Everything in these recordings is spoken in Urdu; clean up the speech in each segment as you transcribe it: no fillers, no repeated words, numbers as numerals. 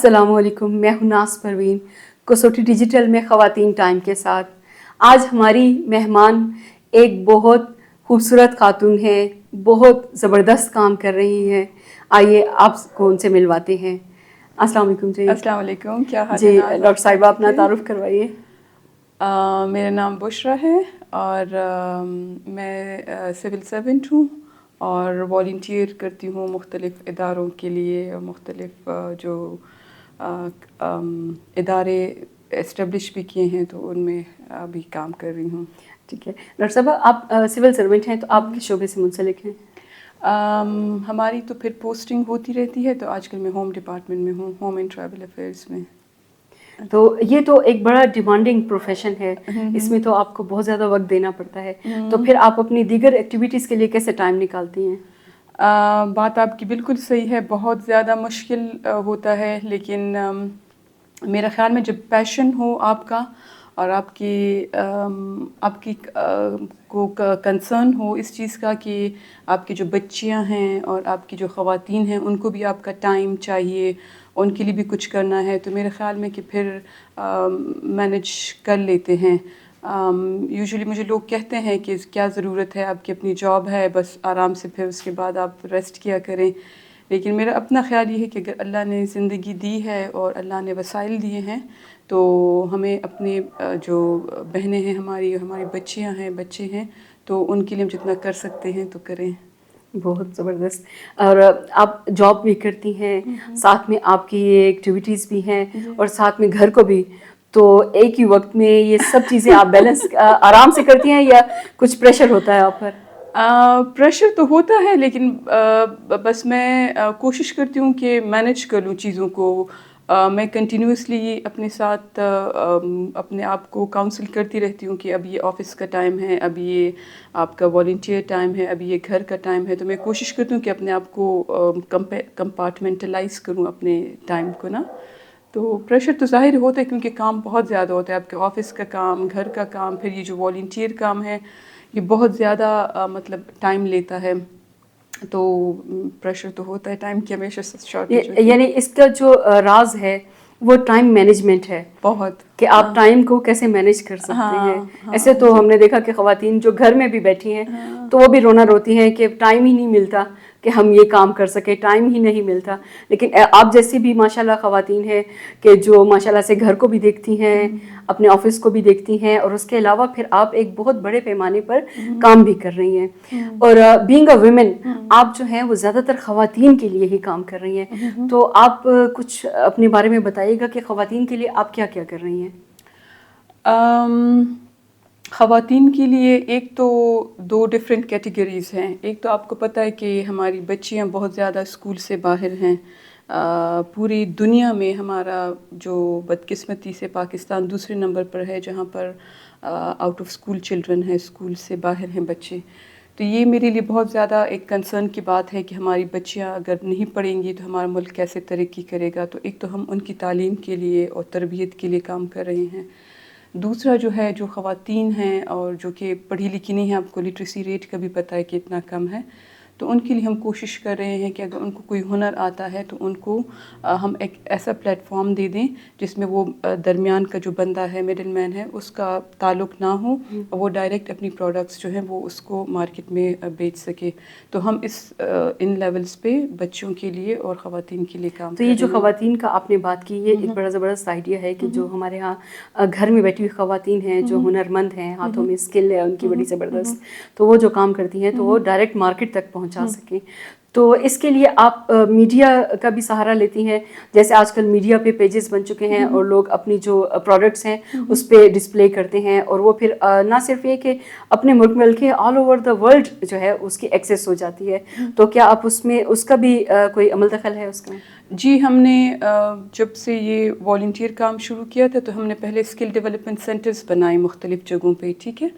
السلام علیکم، میں ہوں ناز پروین، کسوٹی ڈیجیٹل میں خواتین ٹائم کے ساتھ۔ آج ہماری مہمان ایک بہت خوبصورت خاتون ہے، بہت زبردست کام کر رہی ہیں۔ آئیے آپ کو ان سے ملواتے ہیں۔ السلام علیکم جی۔ السلام علیکم، کیا حال ہے جی ناز؟ ڈاکٹر صاحبہ اپنا تعارف کروائیے۔ میرا نام بشرا ہے اور میں سول سرونٹ ہوں اور والنٹیئر کرتی ہوں مختلف اداروں کے لیے، اور مختلف جو ادارے اسٹیبلش بھی کیے ہیں تو ان میں ابھی کام کر رہی ہوں۔ ٹھیک ہے ڈاکٹر صاحبہ، آپ سول سرونٹ ہیں تو آپ کس شعبے سے منسلک ہیں؟ ہماری تو پھر پوسٹنگ ہوتی رہتی ہے، تو آج کل میں ہوم ڈپارٹمنٹ میں ہوں، ہوم اینڈ ٹرائبل افیئرس میں۔ تو یہ تو ایک بڑا ڈیمانڈنگ پروفیشن ہے، اس میں تو آپ کو بہت زیادہ وقت دینا پڑتا ہے، تو پھر آپ اپنی دیگر ایکٹیویٹیز کے لیے کیسے ٹائم نکالتی ہیں؟ بات آپ کی بالکل صحیح ہے، بہت زیادہ مشکل ہوتا ہے، لیکن میرا خیال میں جب پیشن ہو آپ کا اور آپ کی کو کنسرن ہو اس چیز کا کہ آپ کی جو بچیاں ہیں اور آپ کی جو خواتین ہیں ان کو بھی آپ کا ٹائم چاہیے، ان کے لیے بھی کچھ کرنا ہے، تو میرے خیال میں کہ پھر مینیج کر لیتے ہیں۔ یوزلی مجھے لوگ کہتے ہیں کہ کیا ضرورت ہے، آپ کی اپنی جاب ہے، بس آرام سے پھر اس کے بعد آپ ریسٹ کیا کریں، لیکن میرا اپنا خیال یہ ہے کہ اگر اللہ نے زندگی دی ہے اور اللہ نے وسائل دیے ہیں تو ہمیں اپنے جو بہنیں ہیں ہماری بچیاں ہیں، بچے ہیں، تو ان کے لیے ہم جتنا کر سکتے ہیں تو کریں۔ بہت زبردست۔ اور آپ جاب بھی کرتی ہیں، ساتھ میں آپ کی یہ ایکٹیویٹیز بھی ہیں اور ساتھ میں گھر کو بھی، تو ایک ہی وقت میں یہ سب چیزیں آپ بیلنس آرام سے کرتی ہیں یا کچھ پریشر ہوتا ہے آپ پر؟ پریشر تو ہوتا ہے، لیکن بس میں کوشش کرتی ہوں کہ مینیج کر لوں چیزوں کو۔ میں کنٹینیوسلی اپنے ساتھ اپنے آپ کو کاؤنسل کرتی رہتی ہوں کہ اب یہ آفس کا ٹائم ہے، اب یہ آپ کا والنٹیئر ٹائم ہے، اب یہ گھر کا ٹائم ہے، تو میں کوشش کرتی ہوں کہ اپنے آپ کو کمپارٹمنٹلائز کروں اپنے ٹائم کو نا۔ تو پریشر تو ظاہر ہوتا ہے کیونکہ کام بہت زیادہ ہوتا ہے، آپ کے آفس کا کام، گھر کا کام، پھر یہ جو والنٹیئر کام ہے یہ بہت زیادہ مطلب ٹائم لیتا ہے، تو پریشر تو ہوتا ہے ٹائم کی، ہمیشہ شارٹیج ہوتی ہے۔ یعنی اس کا جو راز ہے وہ ٹائم مینجمنٹ ہے، بہت کہ آپ ٹائم کو کیسے مینیج کر سکتے ہیں۔ ایسے تو ہم نے دیکھا کہ خواتین جو گھر میں بھی بیٹھی ہیں تو وہ بھی رونا روتی ہیں کہ ٹائم ہی نہیں ملتا کہ ہم یہ کام کر سکیں، ٹائم ہی نہیں ملتا، لیکن آپ جیسی بھی ماشاءاللہ خواتین ہیں کہ جو ماشاءاللہ سے گھر کو بھی دیکھتی ہیں، اپنے آفس کو بھی دیکھتی ہیں، اور اس کے علاوہ پھر آپ ایک بہت بڑے پیمانے پر کام بھی کر رہی ہیں، اور بینگ اے ویمن آپ جو ہیں وہ زیادہ تر خواتین کے لیے ہی کام کر رہی ہیں، تو آپ کچھ اپنے بارے میں بتائیے گا کہ خواتین کے لیے آپ کیا کیا کر رہی ہیں؟ خواتین کے لیے ایک تو دو ڈفرینٹ کیٹیگریز ہیں۔ ایک تو آپ کو پتہ ہے کہ ہماری بچیاں بہت زیادہ اسکول سے باہر ہیں، پوری دنیا میں ہمارا جو بدقسمتی سے پاکستان دوسرے نمبر پر ہے جہاں پر آؤٹ آف اسکول چلڈرن ہیں، اسکول سے باہر ہیں بچے، تو یہ میرے لیے بہت زیادہ ایک کنسرن کی بات ہے کہ ہماری بچیاں اگر نہیں پڑھیں گی تو ہمارا ملک کیسے ترقی کرے گا۔ تو ایک تو ہم ان کی تعلیم کے لیے اور تربیت کے لیے کام کر رہے ہیں۔ دوسرا جو ہے جو خواتین ہیں اور جو کہ پڑھی لکھی نہیں ہیں، آپ کو لٹریسی ریٹ کا بھی پتہ ہے کہ اتنا کم ہے، تو ان کے لیے ہم کوشش کر رہے ہیں کہ اگر ان کو کوئی ہنر آتا ہے تو ان کو ہم ایک ایسا پلیٹ فارم دے دیں جس میں وہ درمیان کا جو بندہ ہے، مڈل مین ہے، اس کا تعلق نہ ہو، وہ ڈائریکٹ اپنی پروڈکٹس جو ہیں وہ اس کو مارکیٹ میں بیچ سکے۔ تو ہم ان لیولز پہ بچوں کے لیے اور خواتین کے لیے کام تو کر یہ رہے جو ہیں۔ خواتین کا آپ نے بات کی، یہ ایک بڑا زبردست آئیڈیا ہے کہ جو ہمارے ہاں گھر میں بیٹھی ہوئی خواتین ہیں جو ہنرمند ہیں، ہاتھوں میں اسکل ہے ان کی بڑی زبردست، تو وہ جو کام کرتی ہیں تو وہ ڈائریکٹ مارکیٹ تک پہنچا سکیں۔ تو اس کے لیے آپ میڈیا کا بھی سہارا لیتی ہیں، جیسے آج کل میڈیا پہ پیجز بن چکے ہیں اور لوگ اپنی جو پروڈکٹس ہیں اس پہ ڈسپلے کرتے ہیں، اور وہ پھر نہ صرف یہ کہ اپنے ملک میں بلکہ آل اوور دا ورلڈ جو ہے اس کی ایکسیس ہو جاتی ہے، تو کیا آپ اس میں اس کا بھی کوئی عمل دخل ہے اس کا؟ جی، ہم نے جب سے یہ والنٹیئر کام شروع کیا تھا تو ہم نے پہلے اسکل ڈیولپمنٹ سینٹرز بنائے مختلف جگہوں پہ، ٹھیک ہے،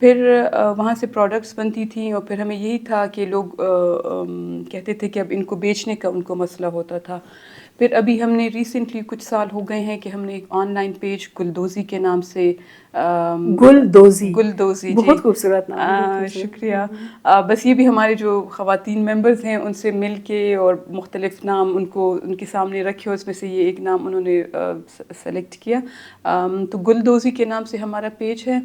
پھر وہاں سے پروڈکٹس بنتی تھیں، اور پھر ہمیں یہی تھا کہ لوگ کہتے تھے کہ اب ان کو بیچنے کا ان کو مسئلہ ہوتا تھا، پھر ابھی ہم نے ریسنٹلی کچھ سال ہو گئے ہیں کہ ہم نے ایک آن لائن پیج گلدوزی کے نام سے گلدوزی بہت خوبصورت نام. شکریہ. بس یہ بھی ہمارے جو خواتین ممبرز ہیں ان سے مل کے اور مختلف نام ان کے سامنے رکھے, اس میں سے یہ ایک نام انہوں نے سلیکٹ کیا. تو گلدوزی کے نام سے ہمارا پیج ہے,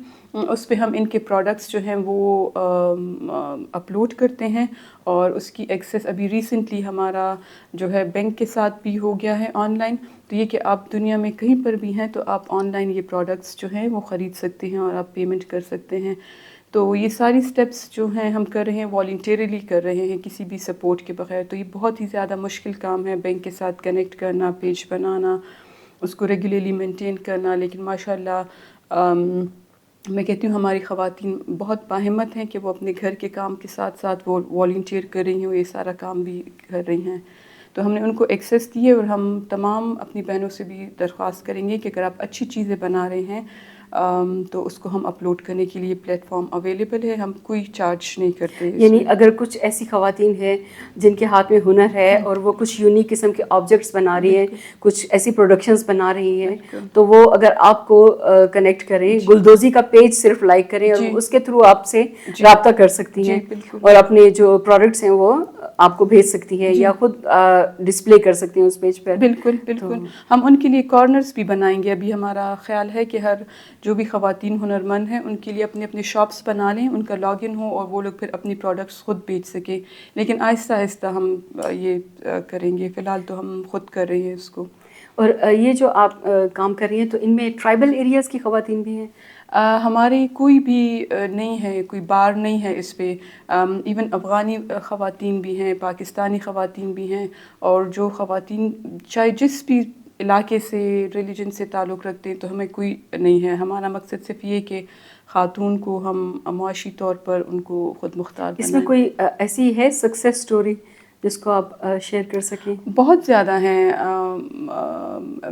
اس پہ ہم ان کے پروڈکٹس جو ہیں وہ اپلوڈ کرتے ہیں, اور اس کی ایکسیس ابھی ریسنٹلی ہمارا جو ہے بینک کے ساتھ بھی ہو گیا ہے آن لائن. تو یہ کہ آپ دنیا میں کہیں پر بھی ہیں تو آپ آن لائن یہ پروڈکٹس جو ہیں وہ خرید سکتے ہیں اور آپ پیمنٹ کر سکتے ہیں. تو یہ ساری سٹیپس جو ہیں ہم کر رہے ہیں والنٹیرلی کر رہے ہیں, کسی بھی سپورٹ کے بغیر. تو یہ بہت ہی زیادہ مشکل کام ہے, بینک کے ساتھ کنیکٹ کرنا, پیج بنانا, اس کو ریگولرلی مینٹین کرنا. لیکن ماشاء اللہ میں کہتی ہوں ہماری خواتین بہت باہمت ہیں کہ وہ اپنے گھر کے کام کے ساتھ ساتھ وہ والنٹیئر کر رہی ہیں, یہ سارا کام بھی کر رہی ہیں. تو ہم نے ان کو ایکسیس دی ہے, اور ہم تمام اپنی بہنوں سے بھی درخواست کریں گے کہ اگر آپ اچھی چیزیں بنا رہے ہیں تو اس کو ہم اپلوڈ کرنے کے لیے پلیٹ فارم اویلیبل ہے, ہم کوئی چارج نہیں کرتے. یعنی اگر کچھ ایسی خواتین ہیں جن کے ہاتھ میں ہنر ہے اور وہ کچھ یونیک قسم کے آبجیکٹس بنا رہی ہیں, کچھ ایسی پروڈکشنز بنا رہی ہیں, تو وہ اگر آپ کو کنیکٹ کریں, گلدوزی کا پیج صرف لائک کریں اور اس کے تھرو آپ سے رابطہ کر سکتی ہیں, اور اپنے جو پروڈکٹس ہیں وہ آپ کو بھیج سکتی ہیں یا خود ڈسپلے کر سکتی ہیں اس پیج پر. بالکل بالکل, ہم ان کے لیے کارنرز بھی بنائیں گے. ابھی ہمارا خیال ہے کہ ہر جو بھی خواتین ہنرمند ہیں ان کے لیے اپنے اپنے شاپس بنا لیں, ان کا لاگ ان ہو اور وہ لوگ پھر اپنی پروڈکٹس خود بیچ سکیں. لیکن آہستہ آہستہ ہم یہ کریں گے, فی الحال تو ہم خود کر رہے ہیں اس کو. اور یہ جو آپ کام کر رہی ہیں تو ان میں ٹرائبل ایریاز کی خواتین بھی ہیں؟ ہماری کوئی بھی نہیں ہے, کوئی بار نہیں ہے اس پہ. ایون افغانی خواتین بھی ہیں, پاکستانی خواتین بھی ہیں, اور جو خواتین چاہے جس بھی علاقے سے ریلیجن سے تعلق رکھتے ہیں, تو ہمیں کوئی نہیں ہے. ہمارا مقصد صرف یہ کہ خاتون کو ہم معاشی طور پر ان کو خود مختار بنائیں. اس میں کوئی ایسی ہے سکسیس سٹوری جس کو آپ شیئر کر سکیں؟ بہت زیادہ ہیں.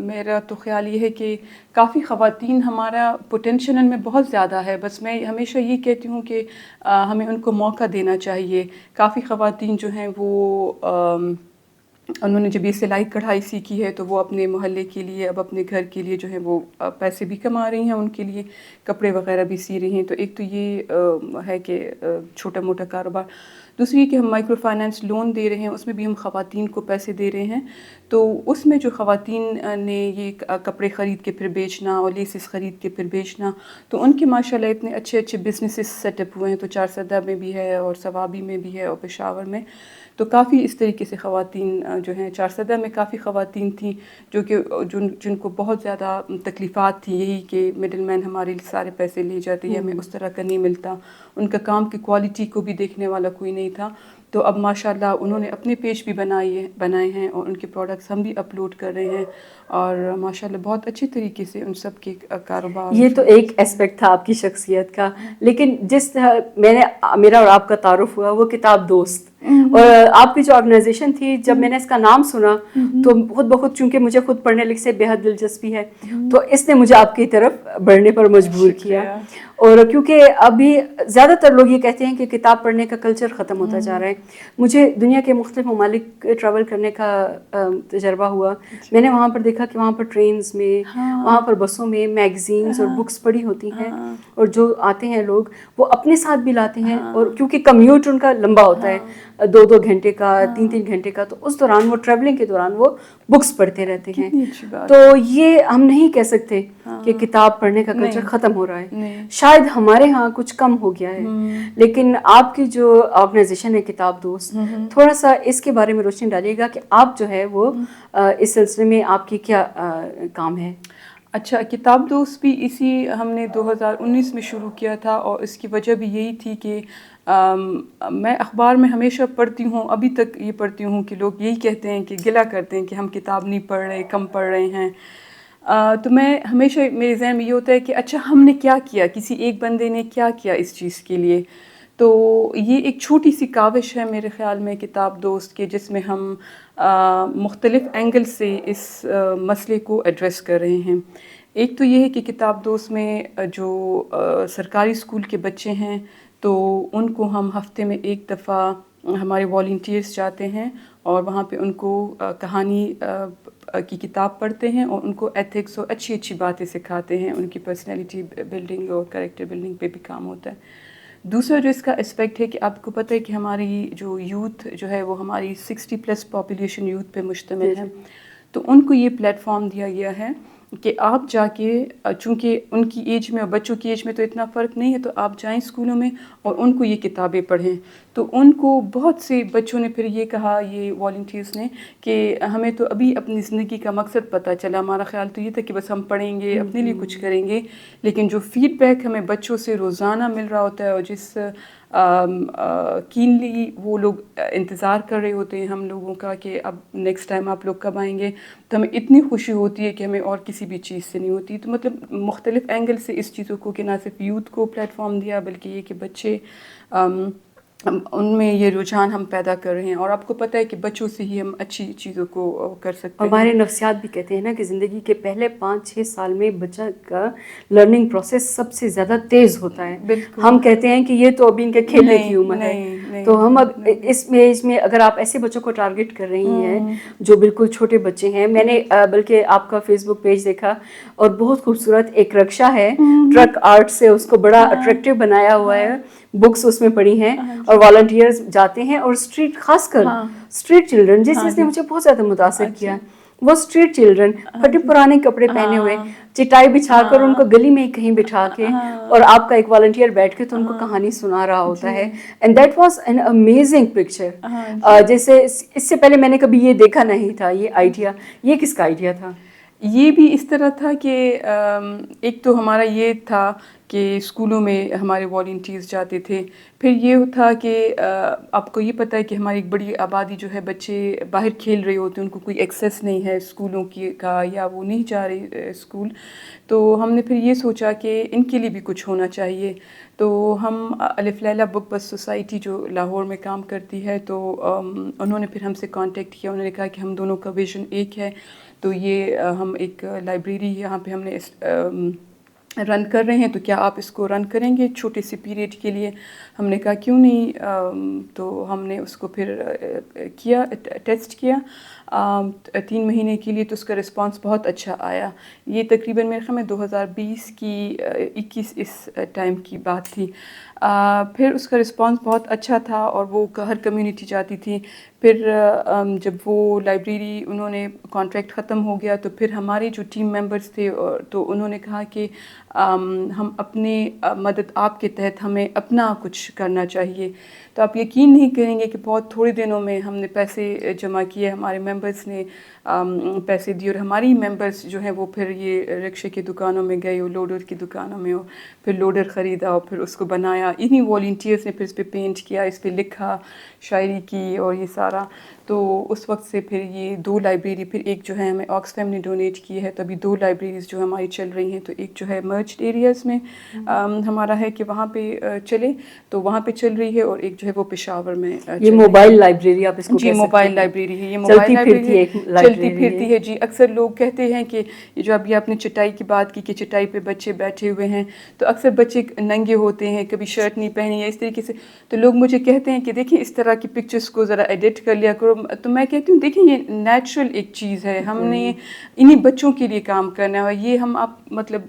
میرا تو خیال یہ ہے کہ کافی خواتین, ہمارا پوٹینشیل ان میں بہت زیادہ ہے, بس میں ہمیشہ یہ کہتی ہوں کہ ہمیں ان کو موقع دینا چاہیے. کافی خواتین جو ہیں وہ انہوں نے جب یہ سلائی کڑھائی سیکھی ہے تو وہ اپنے محلے کے لیے, اب اپنے گھر کے لیے جو ہے وہ پیسے بھی کما رہی ہیں, ان کے لیے کپڑے وغیرہ بھی سی رہی ہیں. تو ایک تو یہ ہے کہ چھوٹا موٹا کاروبار. دوسری کہ ہم مائکرو فائنانس لون دے رہے ہیں, اس میں بھی ہم خواتین کو پیسے دے رہے ہیں. تو اس میں جو خواتین نے یہ کپڑے خرید کے پھر بیچنا اور لیسز خرید کے پھر بیچنا, تو ان کے ماشاء اللہ اتنے اچھے اچھے بزنسز سیٹ اپ ہوئے ہیں. تو چارسدہ میں بھی ہے اور ثوابی میں بھی ہے اور پشاور میں. تو کافی اس طریقے سے خواتین جو ہیں, چارسدہ میں کافی خواتین تھیں جو کہ جن کو بہت زیادہ تکلیفات تھیں, یہی کہ مڈل مین ہمارے سارے پیسے لے جاتے ہیں, ہمیں اس طرح کا نہیں ملتا. ان کا کام کی کوالٹی کو بھی دیکھنے والا کوئی نہیں تھا. تو اب ماشاءاللہ انہوں نے اپنے پیج بھی بنائے ہیں اور ان کے پروڈکٹس ہم بھی اپلوڈ کر رہے ہیں, اور ماشاءاللہ بہت اچھے طریقے سے ان سب کے کاروبار. یہ تو ایک اسپیکٹ تھا آپ کی شخصیت کا. لیکن جس طرح میرا اور آپ کا تعارف ہوا وہ کتاب دوست, اور آپ کی جو آرگنائزیشن تھی, جب میں نے اس کا نام سنا تو خود بخود, چونکہ مجھے خود پڑھنے لکھنے سے بے حد دلچسپی ہے, تو اس نے مجھے آپ کی طرف بڑھنے پر مجبور کیا. اور کیونکہ ابھی زیادہ تر لوگ یہ کہتے ہیں کہ کتاب پڑھنے کا کلچر ختم ہوتا جا رہا ہے. مجھے دنیا کے مختلف ممالک ٹریول کرنے کا تجربہ ہوا. میں نے وہاں پر دیکھا کہ وہاں پر ٹرینز میں, وہاں پر بسوں میں میگزینز اور بکس پڑھی ہوتی ہیں, اور جو آتے ہیں لوگ وہ اپنے ساتھ بھی لاتے ہیں. اور کیونکہ کمیوٹ ان کا لمبا ہوتا ہے, 2 گھنٹے کا, 3 گھنٹے کا, تو اس دوران وہ ٹریولنگ کے دوران وہ بکس پڑھتے رہتے ہیں. تو یہ ہم نہیں کہہ سکتے کہ کتاب پڑھنے کا کلچر ختم ہو رہا ہے. شاید ہمارے ہاں کچھ کم ہو گیا ہے, لیکن آپ کی جو آرگنائزیشن ہے کتاب دوست, تھوڑا سا اس کے بارے میں روشنی ڈالیے گا کہ آپ جو ہے وہ اس سلسلے میں آپ کی کیا کام ہے. اچھا, کتاب دوست بھی اسی ہم نے 2019 میں شروع کیا تھا, اور اس کی وجہ بھی یہی تھی کہ میں اخبار میں ہمیشہ پڑھتی ہوں, ابھی تک یہ پڑھتی ہوں کہ لوگ یہی کہتے ہیں کہ گلہ کرتے ہیں کہ ہم کتاب نہیں پڑھ رہے, کم پڑھ رہے ہیں. تو میں ہمیشہ میرے ذہن میں یہ ہوتا ہے کہ اچھا ہم نے کیا کیا, کسی ایک بندے نے کیا کیا اس چیز کے لیے. تو یہ ایک چھوٹی سی کاوش ہے میرے خیال میں کتاب دوست کے, جس میں ہم مختلف اینگل سے اس مسئلے کو ایڈریس کر رہے ہیں. ایک تو یہ ہے کہ کتاب دوست میں جو سرکاری اسکول کے بچے ہیں تو ان کو ہم ہفتے میں ایک دفعہ ہمارے والنٹیئرس جاتے ہیں اور وہاں پہ ان کو کہانی کی کتاب پڑھتے ہیں اور ان کو ایتھکس اور اچھی اچھی باتیں سکھاتے ہیں. ان کی پرسنالٹی بلڈنگ اور کریکٹر بلڈنگ پہ بھی کام ہوتا ہے. دوسرا جو اس کا اسپیکٹ ہے کہ آپ کو پتہ ہے کہ ہماری جو یوتھ جو ہے وہ ہماری 60+ پاپولیشن یوتھ پہ مشتمل ہے. تو ان کو یہ پلیٹ فارم دیا گیا ہے کہ آپ جا کے, چونکہ ان کی ایج میں اور بچوں کی ایج میں تو اتنا فرق نہیں ہے, تو آپ جائیں اسکولوں میں اور ان کو یہ کتابیں پڑھیں. تو ان کو بہت سے بچوں نے پھر یہ کہا, یہ والنٹیئرس نے, کہ ہمیں تو ابھی اپنی زندگی کا مقصد پتہ چلا. ہمارا خیال تو یہ تھا کہ بس ہم پڑھیں گے, اپنے لیے کچھ کریں گے, لیکن جو فیڈ بیک ہمیں بچوں سے روزانہ مل رہا ہوتا ہے اور جس کینلی وہ لوگ انتظار کر رہے ہوتے ہیں ہم لوگوں کا کہ اب نیکسٹ ٹائم آپ لوگ کب آئیں گے, تو ہمیں اتنی خوشی ہوتی ہے کہ ہمیں اور کسی بھی چیز سے نہیں ہوتی. تو مطلب مختلف اینگل سے اس چیزوں کو, کہ نہ صرف یوتھ کو پلیٹ فارم دیا بلکہ یہ کہ بچے ان میں یہ رجحان ہم پیدا کر رہے ہیں. اور آپ کو پتہ ہے کہ بچوں سے ہی ہم اچھی چیزوں کو کر سکتے ہیں. ہمارے نفسیات بھی کہتے ہیں نا کہ زندگی کے پہلے 5-6 سال میں بچہ کا لرننگ پروسیس سب سے زیادہ تیز ہوتا ہے. ہم کہتے ہیں کہ یہ تو ابھی ان کے کھیلنے کی عمر ہے, تو ہم اب اس ایج میں اگر آپ ایسے بچوں کو ٹارگٹ کر رہی ہیں جو بالکل چھوٹے بچے ہیں. میں نے بلکہ آپ کا فیس بک پیج دیکھا اور بہت خوبصورت ایک رکشا ہے, ٹرک آرٹ سے اس کو بڑا اٹریکٹیو بنایا ہوا ہے, بکس اس میں پڑھی ہیں اور والنٹیئرز جاتے ہیں. اور اسٹریٹ, خاص کر اسٹریٹ چلڈرن, جس چیز نے مجھے بہت زیادہ متاثر کیا, وہ اسٹریٹ چلڈرن پھٹے پرانے کپڑے پہنے ہوئے, چٹائی بچھا کر ان کو گلی میں کہیں بٹھا کے, اور آپ کا ایک والنٹیئر بیٹھ کے تو ان کو کہانی سنا رہا ہوتا ہے. And that was an amazing picture. جیسے اس سے پہلے میں نے کبھی یہ دیکھا نہیں تھا. یہ آئیڈیا, یہ کس کا آئیڈیا تھا؟ یہ بھی اس طرح تھا کہ ایک تو ہمارا یہ تھا کہ اسکولوں میں ہمارے والنٹیئرز جاتے تھے. پھر یہ تھا کہ آپ کو یہ پتہ ہے کہ ہماری ایک بڑی آبادی جو ہے بچے باہر کھیل رہے ہوتے ہیں, ان کو کوئی ایکسیس نہیں ہے اسکولوں کی کا, یا وہ نہیں جا رہے اسکول. تو ہم نے پھر یہ سوچا کہ ان کے لیے بھی کچھ ہونا چاہیے. تو ہم الف لیلہ بک بس سوسائٹی جو لاہور میں کام کرتی ہے, تو انہوں نے پھر ہم سے کانٹیکٹ کیا. انہوں نے کہا کہ ہم دونوں کا ویژن ایک ہے, تو یہ ہم ایک لائبریری یہاں پہ ہم نے رن کر رہے ہیں, تو کیا آپ اس کو رن کریں گے چھوٹے سے پیریڈ کے لیے؟ ہم نے کہا کیوں نہیں. تو ہم نے اس کو پھر کیا, ٹیسٹ کیا 3 مہینے کے لیے, تو اس کا رسپانس بہت اچھا آیا. یہ تقریباً میرے خیال میں 2021 اس ٹائم کی بات تھی. پھر اس کا رسپانس بہت اچھا تھا اور وہ ہر کمیونٹی جاتی تھی. پھر جب وہ لائبریری انہوں نے کانٹریکٹ ختم ہو گیا, تو پھر ہمارے جو ٹیم ممبرس تھے تو انہوں نے کہا کہ ہم اپنے مدد آپ کے تحت ہمیں اپنا کچھ کرنا چاہیے. تو آپ یقین نہیں کریں گے کہ بہت تھوڑے دنوں میں ہم نے پیسے جمع کیے, ہمارے ممبرس نے پیسے دیے, اور ہماری ممبرس جو ہیں وہ پھر یہ رکشے کی دکانوں میں گئے, اور لوڈر کی دکانوں میں, اور پھر لوڈر خریدا اور پھر اس کو بنایا. انہی والنٹیئرس نے پھر اس پہ پینٹ کیا, اس پہ لکھا, شاعری کی اور یہ سارا. تو اس وقت سے پھر یہ 2 لائبریری, پھر ایک جو ہے ہمیں آکسفیم نے ڈونیٹ کی ہے, تو ابھی 2 لائبریریز جو ہماری چل رہی ہیں. تو ایک جو ہے مرجڈ ایریاز میں ہمارا ہے کہ وہاں پہ چلے, تو وہاں پہ چل رہی ہے, اور ایک جو ہے وہ پشاور میں. یہ موبائل لائبریری آپ اس کو کہہ سکتے ہیں. جی, موبائل لائبریری ہے. یہ موبائل لائبریری چلتی پھرتی ہے. جی, اکثر لوگ کہتے ہیں کہ جو ابھی آپ نے چٹائی کی بات کی کہ چٹائی پہ بچے بیٹھے ہوئے ہیں, تو اکثر بچے ننگے ہوتے ہیں, کبھی شرٹ نہیں پہنی یا اس طریقے سے, تو لوگ مجھے کہتے ہیں کہ دیکھیں اس طرح کی پکچرز کو ذرا ایڈٹ کر لیا کرو. تو میں کہتی ہوں دیکھیں یہ نیچرل ایک چیز ہے, ہم نے انہی بچوں کے لیے کام کرنا ہے. یہ ہم آپ مطلب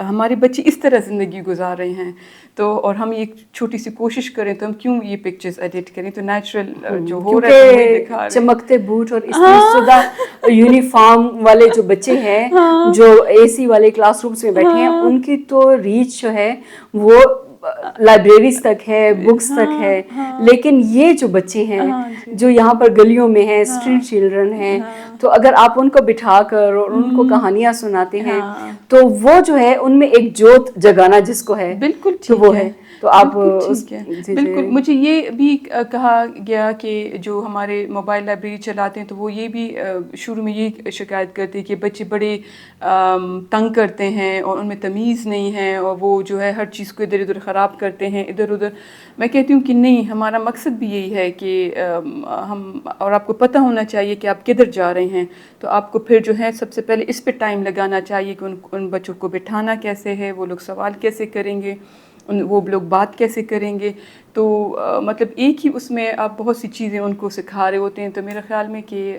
ہمارے بچے اس طرح زندگی گزار رہے ہیں, تو اور ہم یہ چھوٹی سی کوشش کریں تو ہم کیوں یہ پکچرز ایڈٹ کریں. تو نیچرل جو ہو رہا ہے وہ دکھا رہے ہیں. چمکتے بوٹ اور استری شدہ یونیفارم والے جو بچے ہیں جو اے سی والے کلاس رومس میں بیٹھے ہیں, ان کی تو ریچ جو ہے وہ لائبریریز تک ہے, بکس تک ہے. لیکن یہ جو بچے ہیں جو یہاں پر گلیوں میں ہیں, اسٹریٹ چلڈرن ہیں, تو اگر آپ ان کو بٹھا کر اور ان کو کہانیاں سناتے ہیں, تو وہ جو ہے ان میں ایک جوت جگانا جس کو ہے, بالکل تو وہ ہے. تو آپ بالکل. مجھے یہ بھی کہا گیا کہ جو ہمارے موبائل لائبریری چلاتے ہیں, تو وہ یہ بھی شروع میں یہ شکایت کرتے ہیں کہ بچے بڑے تنگ کرتے ہیں اور ان میں تمیز نہیں ہے, اور وہ جو ہے ہر چیز کو ادھر ادھر خراب کرتے ہیں, ادھر ادھر. میں کہتی ہوں کہ نہیں, ہمارا مقصد بھی یہی ہے کہ ہم, اور آپ کو پتہ ہونا چاہیے کہ آپ کدھر جا رہے ہیں. تو آپ کو پھر جو ہے سب سے پہلے اس پہ ٹائم لگانا چاہیے کہ ان بچوں کو بٹھانا کیسے ہے, وہ لوگ سوال کیسے کریں گے, وہ لوگ بات کیسے کریں گے. تو مطلب ایک ہی اس میں آپ بہت سی چیزیں ان کو سکھا رہے ہوتے ہیں. تو میرے خیال میں کہ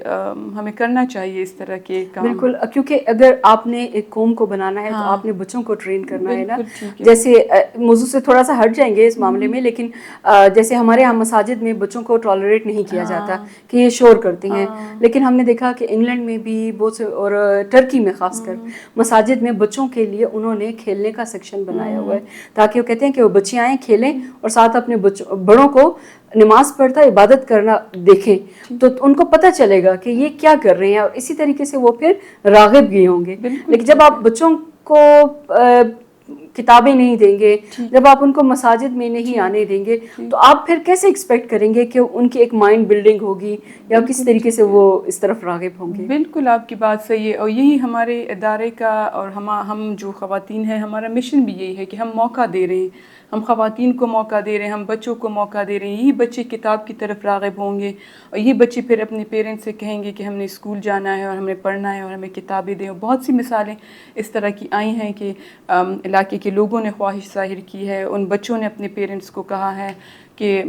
ہمیں کرنا چاہیے اس طرح کے کام. بالکل, کیونکہ اگر آپ نے ایک قوم کو بنانا ہے تو آپ نے بچوں کو ٹرین کرنا ہے نا. جیسے موضوع سے تھوڑا سا ہٹ جائیں گے اس معاملے میں, لیکن جیسے ہمارے یہاں مساجد میں بچوں کو ٹالریٹ نہیں کیا جاتا کہ یہ شور کرتے ہیں, لیکن ہم نے دیکھا کہ انگلینڈ میں بھی بہت سے, اور ٹرکی میں خاص کر مساجد میں بچوں کے لیے انہوں نے کھیلنے کا سیکشن بنایا ہوا ہے, تاکہ وہ کہتے ہیں کہ وہ بچے آئیں کھیلیں اور ساتھ اپنے بڑوں کو نماز پڑھتا عبادت کرنا دیکھیں, تو ان کو پتہ چلے گا کہ یہ کیا کر رہے ہیں, اور اسی طریقے سے وہ پھر راغب بھی ہوں گے. لیکن جب آپ بچوں کو کتابیں نہیں دیں گے, جب آپ ان کو مساجد میں نہیں آنے دیں گے, تو آپ پھر کیسے ایکسپیکٹ کریں گے کہ ان کی ایک مائنڈ بلڈنگ ہوگی یا کس طریقے سے وہ اس طرف راغب ہوں گے. بالکل آپ کی بات صحیح ہے, اور یہی ہمارے ادارے کا اور ہم جو خواتین ہیں ہمارا مشن بھی یہی ہے کہ ہم موقع دے رہے ہیں, ہم خواتین کو موقع دے رہے ہیں, ہم بچوں کو موقع دے رہے ہیں. یہی بچے کتاب کی طرف راغب ہوں گے, اور یہ بچے پھر اپنے پیرنٹس سے کہیں گے کہ ہم نے اسکول جانا ہے اور ہمیں پڑھنا ہے اور ہمیں کتابیں دیں. اور بہت سی مثالیں اس طرح کی آئی ہیں کہ علاقے کے لوگوں نے خواہش ظاہر کی ہے, ان بچوں نے اپنے پیرنٹس کو کہا ہے کہ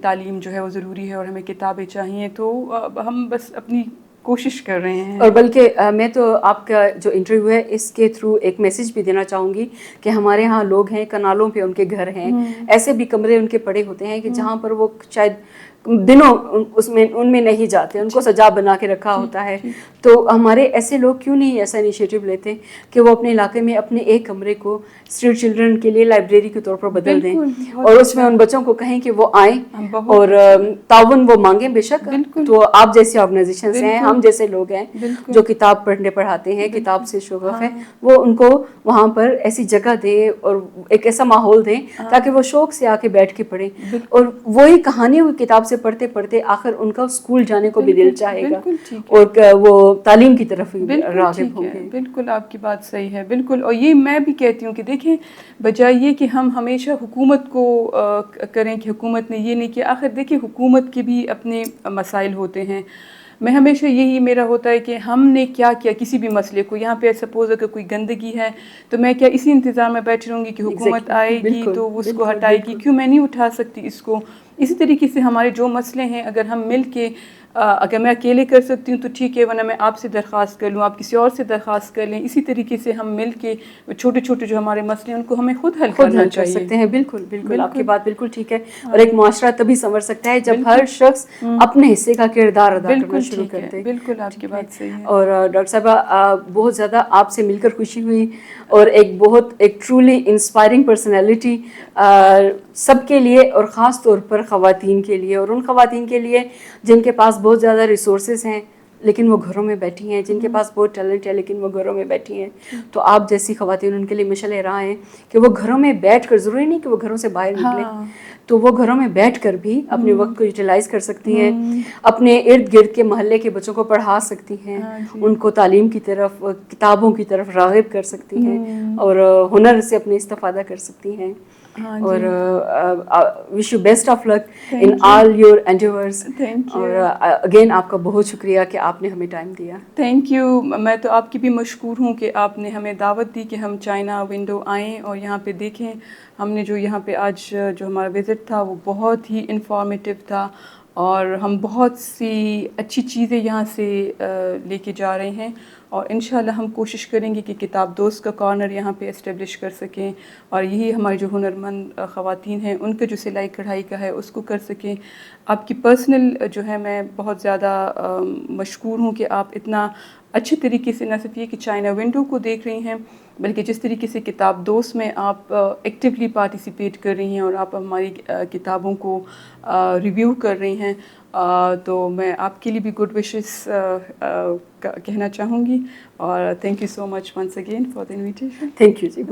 تعلیم جو ہے وہ ضروری ہے اور ہمیں کتابیں چاہیے. تو ہم بس اپنی کوشش کر رہے ہیں. اور بلکہ میں تو آپ کا جو انٹرویو ہے اس کے تھرو ایک میسج بھی دینا چاہوں گی کہ ہمارے ہاں لوگ ہیں, کنالوں پہ ان کے گھر ہیں, ایسے بھی کمرے ان کے پڑے ہوتے ہیں کہ جہاں پر وہ شاید دنوں ان میں نہیں جاتے, ان کو سجا بنا کے رکھا ہوتا ہے. تو ہمارے ایسے لوگ کیوں نہیں ایسا انیشیٹو لیتے کہ وہ اپنے علاقے میں اپنے ایک کمرے کو اسٹریٹ چلڈرن کے لیے لائبریری کے طور پر بدل دیں, اور اس میں ان بچوں کو کہیں کہ وہ آئیں اور تعاون وہ مانگیں. بے شک تو آپ جیسی آرگنائزیشنز ہیں, ہم جیسے لوگ ہیں جو کتاب پڑھاتے ہیں, کتاب سے شغف ہے, وہ ان کو وہاں پر ایسی جگہ دیں اور ایک ایسا ماحول دیں تاکہ وہ شوق سے آ کے بیٹھ کے پڑھیں, اور وہی کہانی ہوئی کتاب سے پڑھتے پڑھتے آخر ان کا اسکول جانے کو بھی دل چاہے گا اور وہ تعلیم کی طرف راغب ہوں گے. بالکل آپ کی بات صحیح ہے. بالکل, اور یہ میں بھی کہتی ہوں کہ دیکھیں بجائے یہ کہ ہم ہمیشہ حکومت کو کریں کہ حکومت نے یہ نہیں کیا, آخر دیکھیں حکومت کے بھی اپنے مسائل ہوتے ہیں. میں ہمیشہ یہی میرا ہوتا ہے کہ ہم نے کیا کیا کسی بھی مسئلے کو. یہاں پہ سپوز اگر کوئی گندگی ہے تو میں کیا اسی انتظار میں بیٹھی رہوں گی کہ حکومت آئے گی تو اس کو ہٹائے گی؟ کیوں میں نہیں اٹھا سکتی اس کو؟ اسی طریقے سے ہمارے جو مسئلے ہیں اگر ہم مل کے, اگر میں اکیلے کر سکتی ہوں تو ٹھیک ہے, ورنہ میں آپ سے درخواست کر لوں, آپ کسی اور سے درخواست کر لیں. اسی طریقے سے ہم مل کے چھوٹے چھوٹے جو ہمارے مسئلے ہیں ان کو ہمیں خود حل کرنا چاہیے. کر سکتے ہیں. بالکل بالکل آپ کی بات بالکل ٹھیک ہے. اور ایک معاشرہ تبھی سنور سکتا ہے جب ہر شخص اپنے حصے کا کردار ادا کرنا شروع کر دے. بالکل آپ کی بات صحیح ہے. اور ڈاکٹر صاحبہ بہت زیادہ آپ سے مل کر خوشی ہوئی, اور ایک ٹرولی انسپائرنگ پرسنالٹی سب کے لیے, اور خاص طور پر خواتین کے لیے, اور ان خواتین کے لیے جن کے پاس بہت زیادہ ریسورسز ہیں لیکن وہ گھروں میں بیٹھی ہیں, جن کے پاس بہت ٹیلنٹ ہے لیکن وہ گھروں میں بیٹھی ہیں. تو آپ جیسی خواتین ان کے لیے مشعل راہ ہیں کہ وہ گھروں میں بیٹھ کر, ضروری نہیں کہ وہ گھروں سے باہر نکلیں, تو وہ گھروں میں بیٹھ کر بھی اپنے وقت کو یوٹیلائز کر سکتی ہیں, اپنے ارد گرد کے محلے کے بچوں کو پڑھا سکتی ہیں, ان کو تعلیم کی طرف, کتابوں کی طرف راغب کر سکتی ہیں, اور ہنر سے اپنے استفادہ کر سکتی ہیں. اور wish you best of luck in all your endeavours. اور اگین آپ کا بہت شکریہ کہ آپ نے ہمیں ٹائم دیا. Thank you. میں تو آپ کی بھی مشکور ہوں کہ آپ نے ہمیں دعوت دی کہ ہم چائنا ونڈو آئیں اور یہاں پہ دیکھیں. ہم نے جو یہاں پہ آج جو ہمارا وزٹ تھا وہ بہت ہی انفارمیٹیو تھا, اور ہم بہت سی اچھی چیزیں یہاں سے لے کے جا رہے ہیں, اور انشاءاللہ ہم کوشش کریں گے کہ کتاب دوست کا کارنر یہاں پہ اسٹیبلش کر سکیں, اور یہی ہمارے جو ہنرمند خواتین ہیں ان کا جو سلائی کڑھائی کا ہے اس کو کر سکیں. آپ کی پرسنل جو ہے میں بہت زیادہ مشکور ہوں کہ آپ اتنا اچھے طریقے سے نہ صرف یہ کہ چائنا ونڈو کو دیکھ رہی ہیں, بلکہ جس طریقے سے کتاب دوست میں آپ ایکٹیولی پارٹیسپیٹ کر رہی ہیں اور آپ ہماری کتابوں کو ریویو کر رہی ہیں. تو میں آپ کے لیے بھی گڈ وشز کہنا چاہوں گی, اور thank you so much once again for the invitation. Thank you G.